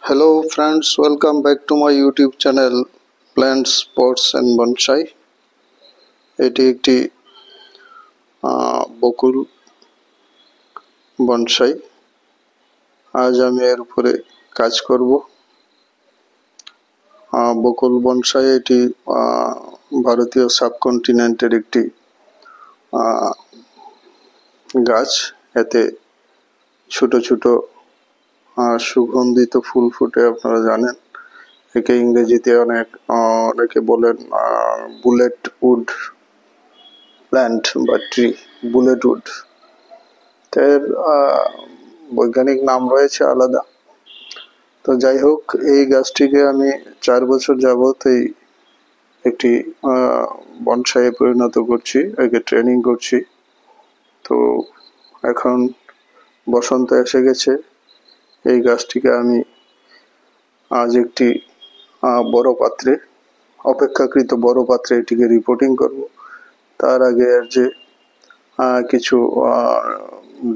Hello friends, welcome back to my YouTube channel Plants, Pots and Bonsai. এটি একটি বকুল bonsai. আজ আমি এর উপরে কাজ করব। বকুল বনসাই এটি ভারতীয় সাবকন্টিনেন্টের একটি গাছ। এতে ছোট ছোট সুগন্ধিত ফুল ফুটে, আপনারা জানেন। একে ইংরেজিতে অনেকে বলেন বুলেট উড প্ল্যান্ট বা ট্রি, বুলেট উড। এর বৈজ্ঞানিক নাম রয়েছে আলাদা। তো যাই হোক, এই গাছটিকে আমি 4 বছর যাবত এই একটি বনসাইয়ে পরিণত করছি, একে ট্রেনিং করছি। তো এখন বসন্ত এসে গেছে। এই গাছটিকে আমি আজ একটি বড় পাত্রে, অপেক্ষাকৃত বড় পাত্রে এটিকে রিপোর্টিং করব। তার আগে এর যে কিছু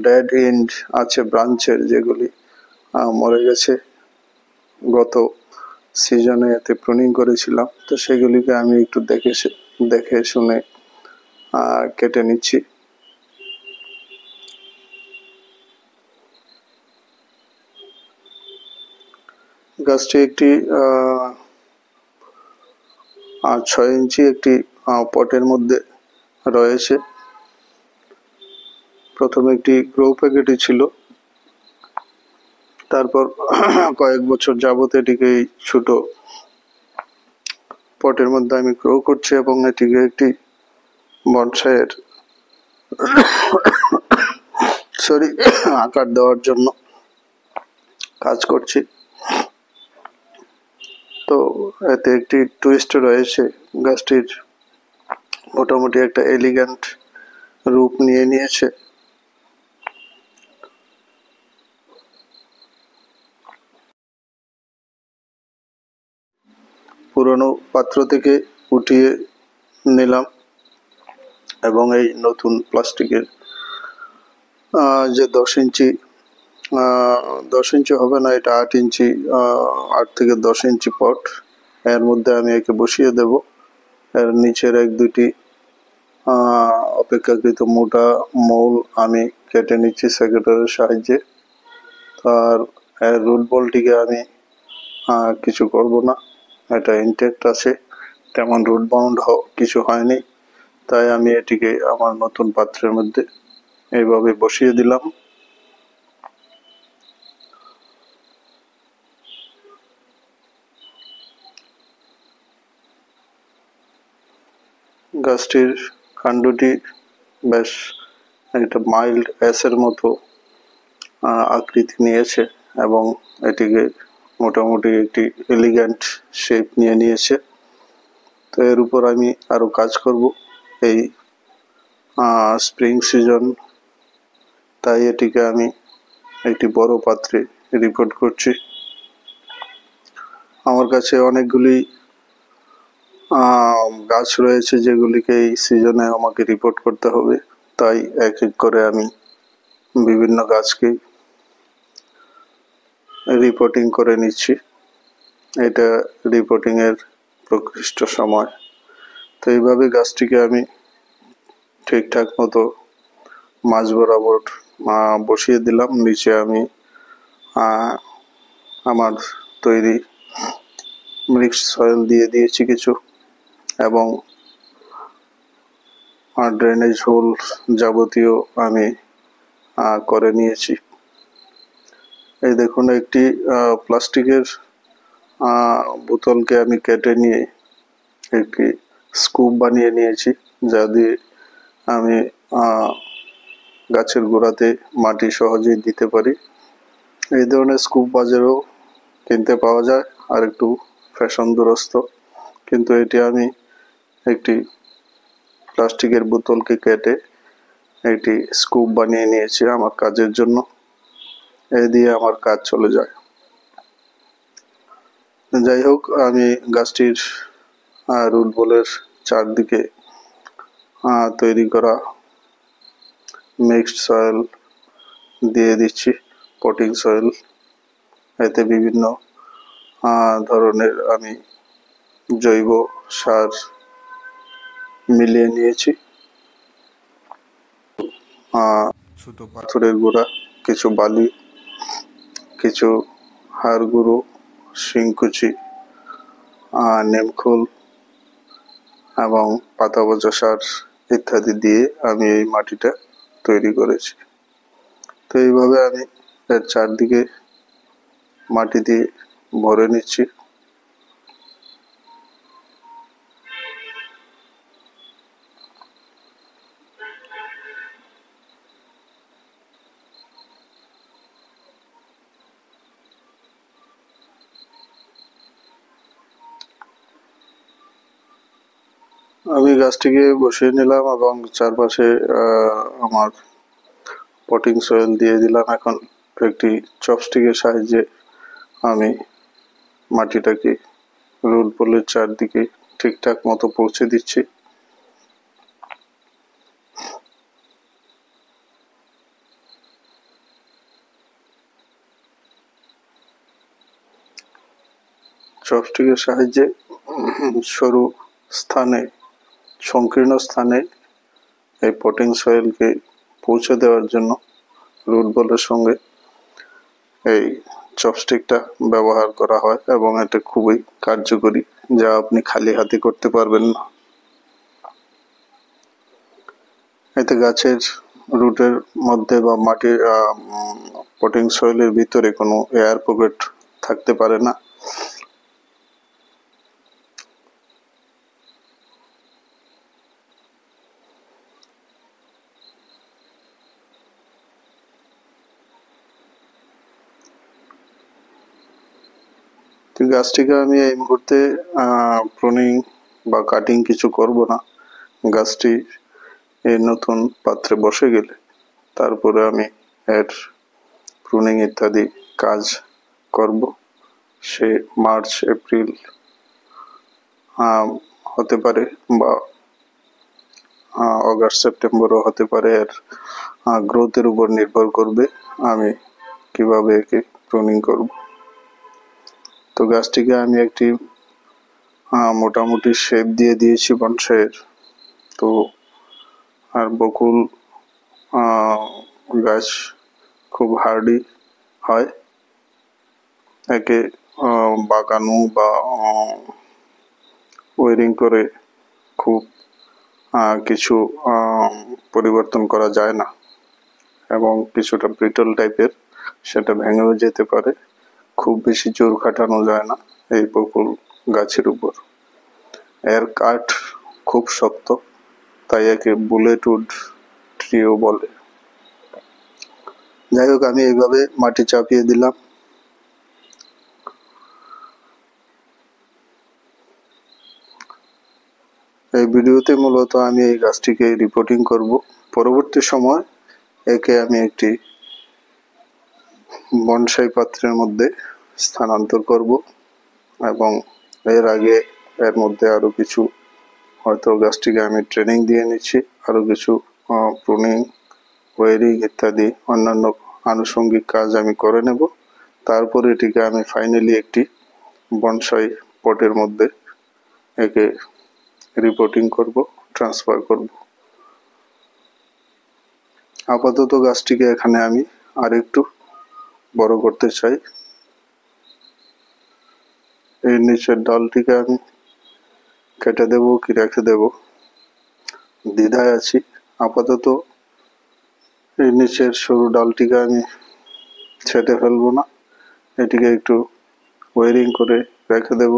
ডেড এন্ড আছে ব্রাঞ্চের, যেগুলি মরে গেছে, গত সিজনে এতে প্রুনিং করেছিলাম, তো সেগুলিকে আমি একটু দেখে শুনে কেটে নিচ্ছি। গাছটি একটি 6 ইঞ্চি একটি পটের মধ্যে রয়েছে। প্রথমে একটি গ্রো প্যাকেটই ছিল, তারপর কয়েক বছর যাবত এটিকে এই ছোট পটের মধ্যে আমি গ্রো করছি এবং এটিকে একটি বনসাইয়ের আকার দেওয়ার জন্য কাজ করছি। তো এতে একটি টুইস্ট রয়েছে। গাছটির মোটামুটি একটা এলিগ্যান্ট রূপ নিয়েছে। পুরনো পাত্র থেকে উঠিয়ে নিলাম এবং এই নতুন প্লাস্টিকের যে 10 ইঞ্চি হবে না, এটা 8 ইঞ্চি, 8 থেকে 10 ইঞ্চি পট, এর মধ্যে আমি একে বসিয়ে দেব। এর নিচের 1-2টি অপেক্ষাকৃত মোটা মৌল আমি কেটে নিচ্ছি সেকেটারের সাহায্যে। আর এর রুট বলটিকে আমি কিছু করব না, এটা ইনটেক্ট আছে, তেমন রুট বাউন্ড কিছু হয়নি। তাই আমি এটিকে আমার নতুন পাত্রের মধ্যে এইভাবে বসিয়ে দিলাম। গাছটির কাণ্ডটি বেশ একটা মাইল্ড অ্যাসের মতো আকৃতি নিয়েছে এবং এটিকে মোটামুটি একটি এলিগ্যান্ট শেপ নিয়েছে। তো এর উপর আমি আরো কাজ করব এই স্প্রিং সিজন, তাই এটিকে আমি একটি বড় পাত্রে রিপোর্ট করছি। আমার কাছে অনেকগুলি গাছ রয়েছে যেগুলিকে এই সিজনে আমাকে রিপোর্ট করতে হবে, তাই এক এক করে আমি বিভিন্ন গাছকে রিপোর্টিং করে নিচ্ছি। এটা রিপোর্টিং এর প্রকৃষ্ট সময়। তো এইভাবে গাছটিকে আমি ঠিকঠাক মতো মাঝ বরাবর বসিয়ে দিলাম। নিচে আমি আমার তৈরি মিক্সড সয়েল দিয়ে দিয়েছি কিছু, এবং ড্রেনেজ হোল যাবতীয় আমি করে নিয়েছি। এই দেখুন, একটি প্লাস্টিকের বোতলকে আমি কেটে নিয়ে একটি স্কুপ বানিয়ে নিয়েছি, যা দিয়ে আমি গাছের গোড়াতে মাটি সহজেই দিতে পারি। এই ধরনের স্কুপ বাজারেও কিনতে পাওয়া যায়, আর একটু ফ্যাশন দুরস্ত, কিন্তু এটি আমি একটি প্লাস্টিকের বোতলকে কেটে একটি স্কুপ বানিয়ে নিয়েছি আমার কাজের জন্য। এই দিয়ে আমার কাজ চলে যায়। যাই হোক, আমি গাছটির রুট বলের চারদিকে তৈরি করা মিক্সড সয়েল দিয়ে দিচ্ছি, পটিং সয়েল। এতে বিভিন্ন ধরনের আমি জৈব সার মিলিয়ে নিয়েছি। ছোট পাথরের গুঁড়া, কিছু বালি, কিছু হাড় গুঁড়ো, শিংকুচি, নিমখোল এবং পাতা পচা সার ইত্যাদি দিয়ে আমি এই মাটিটা তৈরি করেছি। তো এইভাবে আমি এর চারদিকে মাটি দিয়ে ভরে নিচ্ছি। আমি গাছটিকে বসিয়ে নিলাম এবং চারপাশে আমার পটিং সয়েল দিয়ে দিলাম। এখন একটি চপস্টিকের সাহায্যে আমি মাটিটাকে রুট বলের চারদিকে ঠিকঠাক মতো পৌঁছে দিচ্ছি। চপস্টিকের সাহায্যে সরু স্থানে, সংকীর্ণ স্থানে এই পটিং সয়েলকে পৌঁছে দেওয়ার জন্য রুট বলের সঙ্গে এই চপস্টিকটা ব্যবহার করা হয় এবং এটা খুবই কার্যকরী, যা আপনি খালি হাতে করতে পারবেন না। এতে গাছের রুটের মধ্যে বা মাটির পটিং সয়েলের ভিতরে কোনো এয়ার পকেট থাকতে পারে না। গাছটিকে আমি এই মুহূর্তে প্রুনিং বা কাটিং কিছু করব না। গাছটি এই নতুন পাত্রে বসে গেলে তারপরে আমি এর প্রুনিং ইত্যাদি কাজ করব। সে মার্চ এপ্রিল হতে পারে বা অগাস্ট সেপ্টেম্বরও হতে পারে। এর গ্রোথের উপর নির্ভর করবে আমি কিভাবে একে প্রুনিং করব। তো গাছটিকে আমি একটি মোটামুটি শেপ দিয়ে দিয়েছি বনসাইয়ের। তো আর বকুল গাছ খুব হার্ডি হয়, একে বাগানো বা ওয়ারিং করে খুব কিছু পরিবর্তন করা যায় না এবং কিছুটা ব্রিটল টাইপের, সেটা ভেঙেও যেতে পারে। খুব বেশি জোর খাটানো যায় না এই বকুল গাছের উপর। এর কাঠ খুব শক্ত, তাই একে বুলেট উড ট্রিও বলে। যাই হোক, আমি এইভাবে মাটি চাপিয়ে দিলাম। এই ভিডিওতে মূলত আমি এই গাছটিকে রিপোর্টিং করব। পরবর্তী সময় একে আমি একটি বনসাই পাত্রের মধ্যে স্থানান্তর করব এবং এর আগে এর মধ্যে আরো কিছু, হয়তো গাছটিকে আমি ট্রেনিং দিয়ে নিচ্ছি, আরো কিছু প্রুনিং, ওয়ারিং ইত্যাদি অন্যান্য আনুষঙ্গিক কাজ আমি করে নেব। তারপরে এটিকে আমি ফাইনালি একটি বনসাই পটের মধ্যে একে রিপোর্টিং করব, ট্রান্সফার করব। আপাতত গাছটিকে এখানে আমি আরেকটু বড় করতে চাই। এই নিচের ডালটিকে আমি কেটে দেব কি রেখে দেব দ্বিধায় আছি। আপাতত এই নিচের সরু ডালটিকে আমি ছেটে ফেলবো না, এটিকে একটু ওয়ারিং করে রেখে দেব।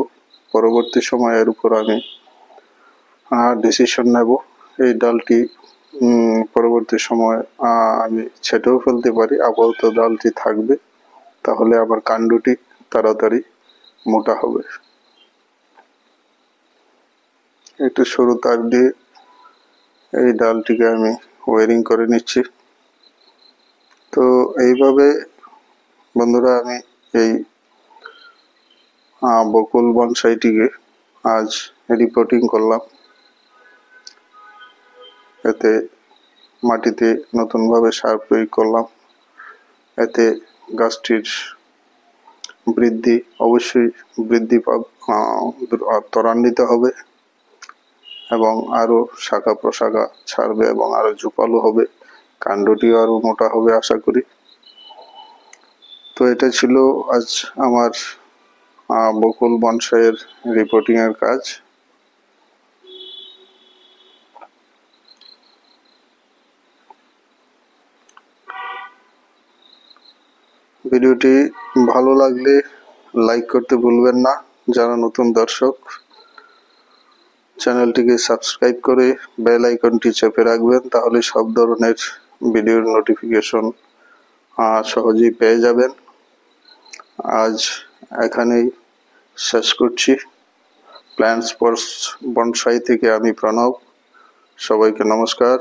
পরবর্তী সময়ের উপর আমি ডিসিশন নেব। এই ডালটি পরবর্তী সময় আমি ছেটেও ফেলতে পারি, আপাতত ডালটি থাকবে, তাহলে আমার কাণ্ডটি তাড়াতাড়ি মোটা হবে। একটু সরু তার দিয়ে এই ডালটিকে আমি ওয়ারিং করে নিচ্ছি। তো এইভাবে বন্ধুরা আমি এই বকুল বনসাইটিকে আজ রিপোর্টিং করলাম। এতে মাটিতে নতুনভাবে সার প্রয়োগ করলাম। এতে গাছটির বৃদ্ধি অবশ্যই বৃদ্ধি ত্বরান্বিত হবে এবং আরো শাখা প্রশাখা ছাড়বে এবং আরো ঝোপালো হবে, কাণ্ডটিও আরো মোটা হবে আশা করি। তো এটা ছিল আজ আমার বকুল বনসাইয়ের রিপোর্টিং এর কাজ। ভিডিওটি ভালো লাগলে লাইক করতে ভুলবেন না। যারা নতুন দর্শক, চ্যানেলটিকে সাবস্ক্রাইব করে বেল আইকনটি চেপে রাখবেন, তাহলে সব ধরনের ভিডিওর নোটিফিকেশন সহজেই পেয়ে যাবেন। আজ এখানেই শেষ করছি। প্ল্যান্টস ফর বনসাই থেকে আমি প্রণব, সবাইকে নমস্কার।